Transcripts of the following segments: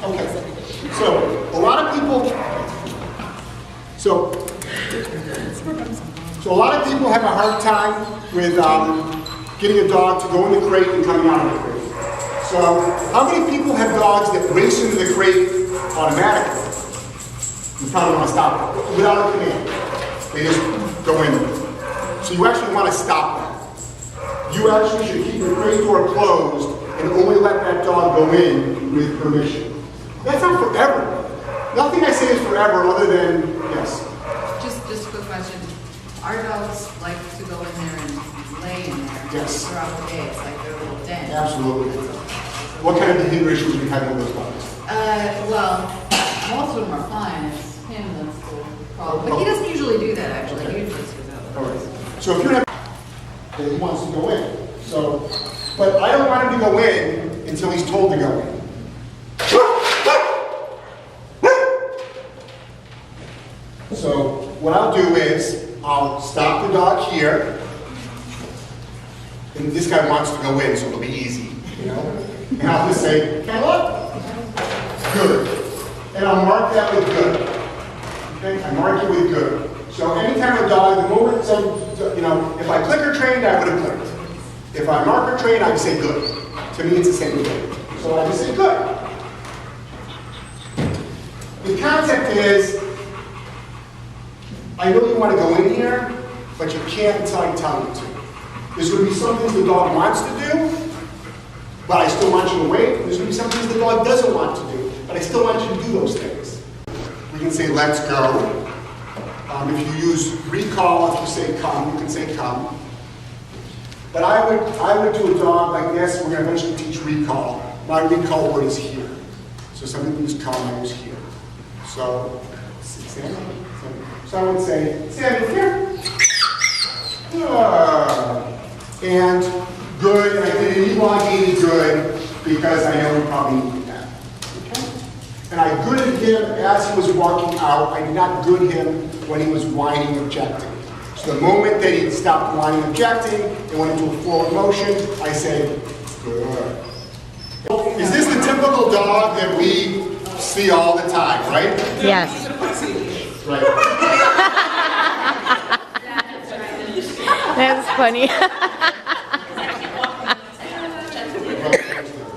Okay. So a lot of people. So a lot of people have a hard time with getting a dog to go in the crate and coming out of the crate. So how many people have dogs that race into the crate automatically? You probably want to stop it without a command. They just go in. So you actually want to stop that. You actually should keep the crate door closed and only let that dog go in with permission. That's not forever. Nothing I say is forever other than, yes. Just a quick question. Our dogs like to go in there and lay in there Yes. throughout the day. It's like their little den. Absolutely. What kind of behavior issues are you having with those dogs? Well, most of them are fine. It's him that's the problem. But he doesn't usually do that, actually. Okay. He usually just goes out. All right. So if you're having that he wants to go in. So, but I don't want him to go in until he's told to go in. So what I'll do is I'll stop the dog here. And this guy wants to go in, so it'll be easy, you know? And I'll just say, Caleb, good. And I'll mark that with good. Okay, I mark it with good. So anytime a dog, the moment you know, if I clicker trained, I would have clicked. If I marker trained, I'd say good. To me, it's the same thing. So I just say good. The concept is, I know you want to go in here, but you can't until I tell you to. There's going to be some things the dog wants to do, but I still want you to wait. There's going to be some things the dog doesn't want to do, but I still want you to do those things. We can say, let's go. If you use recall, if you say come, you can say come. But I would do a dog like this. We're going to eventually teach recall. My recall word is here. So some people use come, I use here. So, so I would say, Sammy, here. And good, and I did an elongated good because I know we probably need that. Okay? And I gooded him as he was walking out. I did not good him when he was whining, objecting. So the moment that he stopped whining, objecting, and went into a forward motion, I say, good. Is this the typical dog that we see all the time, right? Yes. Right. That's funny.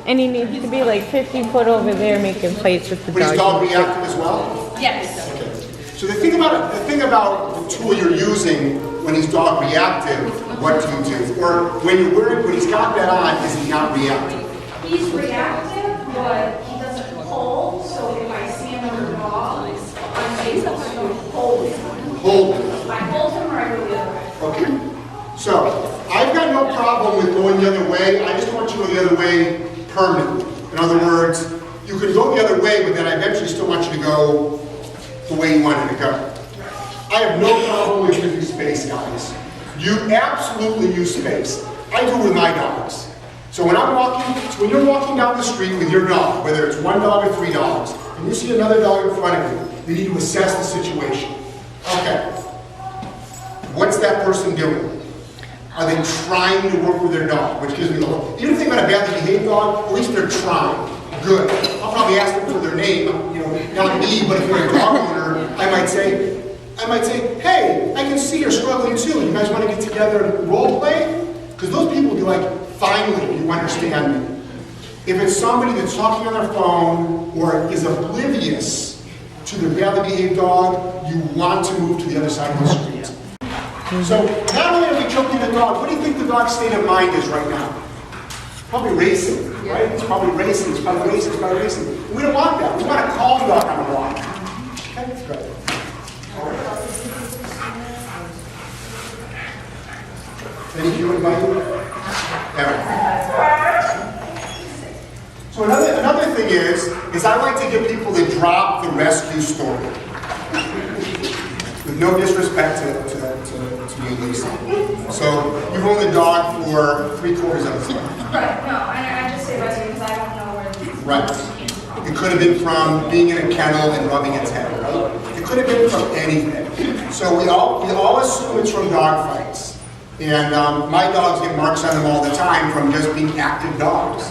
And he needs to be like 50 foot over there making plates with the But is dog. dog reactive as well? Yes. Okay. So the thing about the tool you're using when he's dog reactive, what do you do? Or when he's got that on, is he not reactive? He's reactive, but he doesn't pull, so if I see another dog, I'm able to hold him. Hold him. I hold him or I go the other way. Okay. So I've got no problem with going the other way. I just want you to go the other way permanently. In other words, you can go the other way, but then I eventually still want you to go the way you wanted to go. I have no problem with using space, guys. You absolutely use space. I do with my dogs. So when when you're walking down the street with your dog, whether it's one dog or three dogs, and you see another dog in front of you, you need to assess the situation. Okay. What's that person doing? Are they trying to work with their dog? Which gives me the whole, even if they've got a badly behaved dog, at least they're trying. Good. I'll probably ask them for their name, not me, but if you're a dog owner, I might say, hey, I can see you're struggling too. You guys want to get together and role play? Because those people will be like, finally, you understand me. If it's somebody that's talking on their phone or is oblivious to their badly behaved dog, you want to move to the other side of the street. So not only are we choking the dog, what do you think the dog's state of mind is right now? Probably racing, right? It's probably racing, it's probably racing, it's probably racing. We don't want that. We want a calm dog on the walk. Okay, that's good. All right. Thank you, everybody. So another thing is I like to get people to drop the rescue story. With no disrespect to you, Lisa. So you've owned the dog for 3/4 of the time. Right, no, I just say rescue because I don't know where it's Right. It could have been from being in a kennel and rubbing its head, right? It could have been from anything. So we all assume it's from dog fights. And my dogs get marks on them all the time from just being active dogs.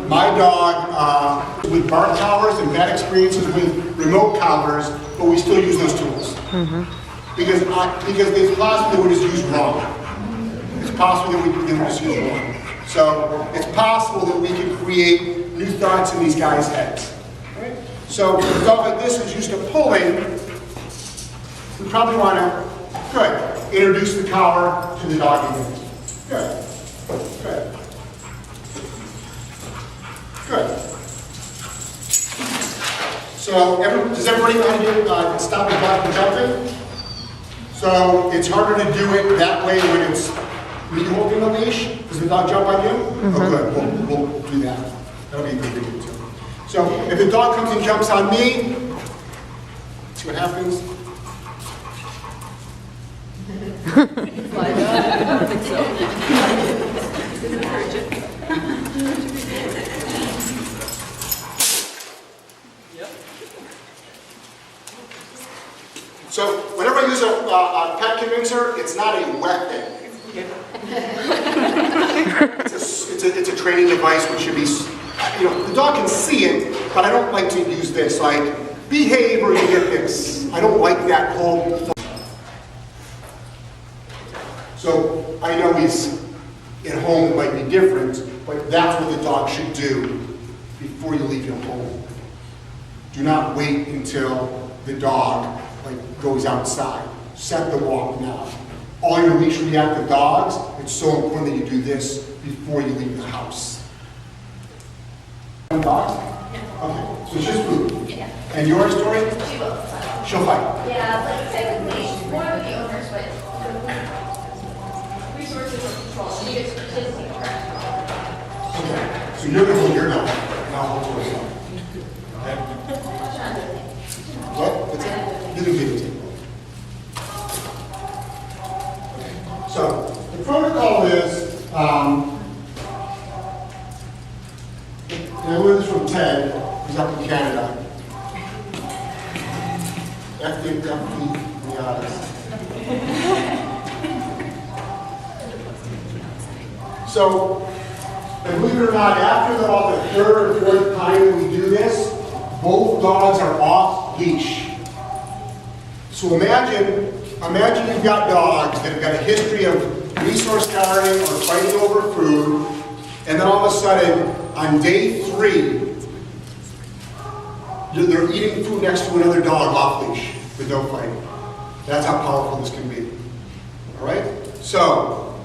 My dog, with bark collars and bad experiences with remote collars, but we still use those tools. Because it's possible that we just use wrong. It's possible that we just use wrong. So it's possible that we can create new thoughts in these guys' heads. Right? So if a dog like this is used to pulling, we probably want to, good, introduce the collar to the dog again. Good, good, good. So does everybody know how to stop the dog from jumping? So it's harder to do it that way when it's me holding the leash. Does the dog jump on you? Oh, good. We'll do that. That'll be a good thing to do. So if the dog comes and jumps on me, see what happens? I don't think so. So whenever I use a pet convincer, it's not a wet thing. It's a training device which should be, the dog can see it, but I don't like to use this, like, behave or you get this. I don't like that whole thing. So I know he's at home, it might be different, but that's what the dog should do before you leave him home. Do not wait until the dog goes outside. Set the walk now. All your leash reactive dogs, it's so important that you do this before you leave the house. Dogs? Okay, so it's just food. Yeah. And your story? She will fight. She'll fight. Yeah, like technically, she's more with the owners, but resources are controlled. She gets to take her. Okay, so you're going to hold your dog. Now hold yourself. Okay? What? What's that? You can videotape. So, the protocol is, I learned this from Ted, who's up in Canada. So, and believe it or not, after about the third or fourth time we do this, both dogs are off leash. So imagine you've got dogs that have got a history of resource guarding or fighting over food, and then all of a sudden, on day 3, they're eating food next to another dog off leash with no fighting. That's how powerful this can be. All right? So,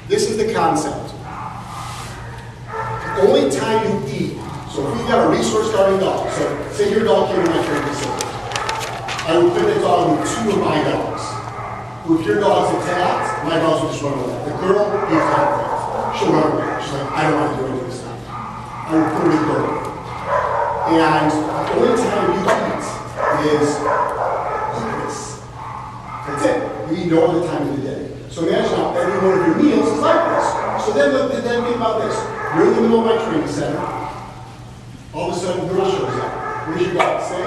this is the concept. The only time you eat, so if you've got a resource guarding dog, so say your dog came to my training facility, I would put the dog with 2 of my dogs. If your dog's attacked, my dogs will just run away. The girl, the attack, she'll run away. She's like, I don't want to do any of this stuff. I would put her with the girl. And the only time you eat is this. That's it. You eat no other time of the day. So imagine how every one of your meals is like this. So then think about this. You're in the middle of my training center. All of a sudden, a girl shows up. What does your dog say?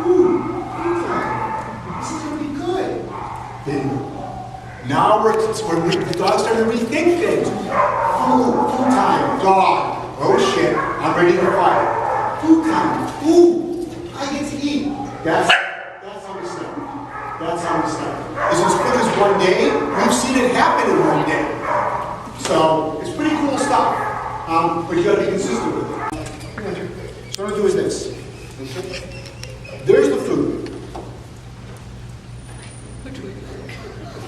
Ooh. This is going to be good. Then now the dog's starting to rethink things. Food time, dog. Oh shit, I'm ready to fight. Food time. Ooh, I get to eat. That's how we start. That's how we start. It's as quick as one day. We've seen it happen in one day. So it's pretty cool stuff. But you got to be consistent with it. So what I'm going to do is this. There's the food.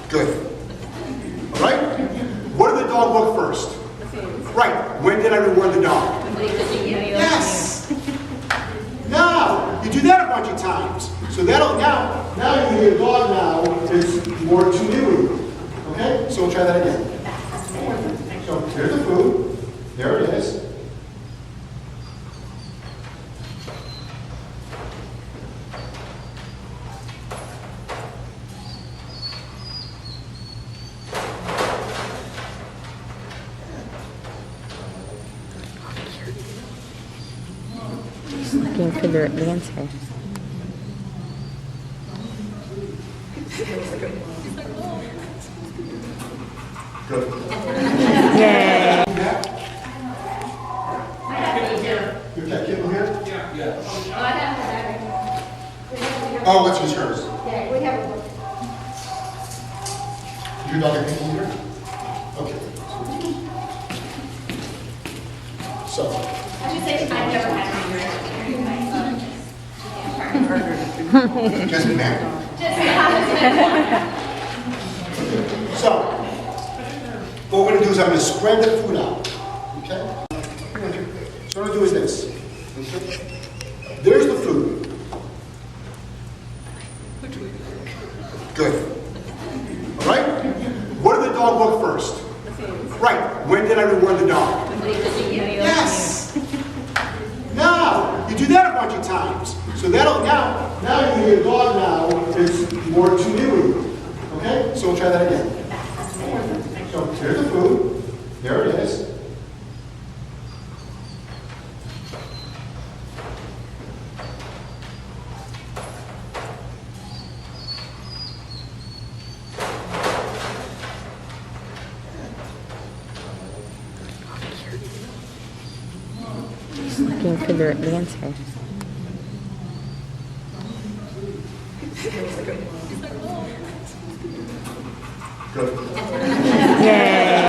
Good. All right? What did the dog look first? Right. When did I reward the dog? Yes. Now you do that a bunch of times. So that'll now you get a dog now that's more tuned in with you. Okay? So we'll try that again. So here's the food. There it is. Looking for the answer. Good. Yay. Your cat kitten here? Yeah. Oh, let's use hers. Yeah, we have a book. Your dog a kitten here? Okay. So, I should say, I never had just man. So, what we're gonna do is I'm gonna spread the food out, okay? So what I'm gonna do is this. Okay? There's the food. Good. All right? What did the dog look first? Right. When did I reward the dog? Yes. Now, you do that a bunch of times. So that'll now your dog now is more to you. Okay? So we'll try that again. So here's the food. There it is. Looking for the answer. Good.